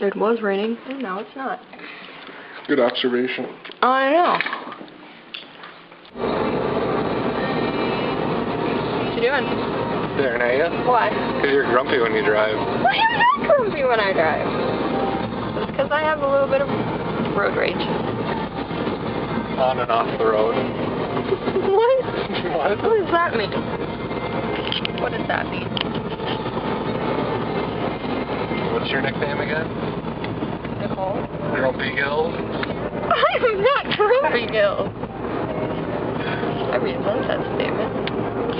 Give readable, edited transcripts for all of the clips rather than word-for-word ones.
It was raining, and now it's not. Good observation. I know. What you doing? Staring at you? Why? Because you're grumpy when you drive. I am not grumpy when I drive. It's because I have a little bit of road rage. On and off the road. What? What? What does that mean? What does that mean? What's your nickname again? Nicole? Grumpy Gills? I'm not Grumpy Gills. I resent that statement.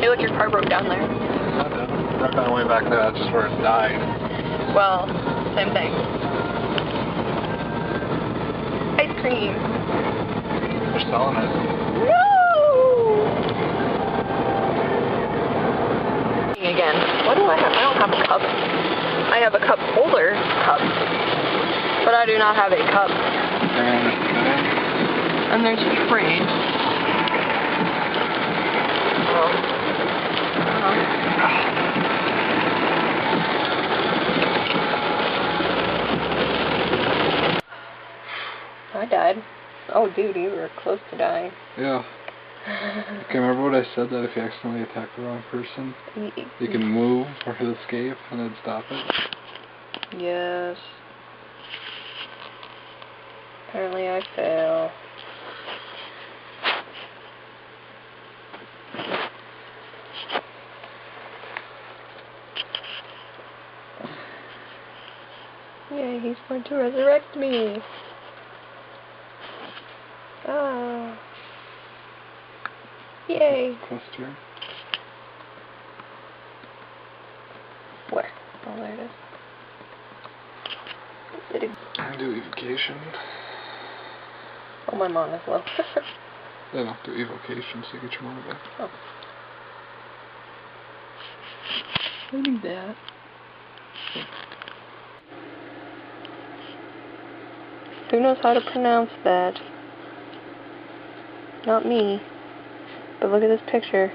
Hey, look, your car broke down there. Not done. Broke on the way back there. That's just where it died. Well, same thing. Ice cream. They're selling it. No! Again. What do I have? I don't have a cup. I have a cup holder cup. But I do not have a cup. And there's trays. I died. Oh, dude, you were close to dying. Yeah. Okay, remember what I said, that if you accidentally attack the wrong person, you can move or hit escape and then stop it? Yes. Apparently I fail. Yay, he's going to resurrect me. Ah. Yay. Cluster. Where? Oh, there it is. Did it? Do evocation. Oh, my mana is low. Then I'll do evocation so you get your mana back. Oh. I do that. Who knows how to pronounce that? Not me. But look at this picture.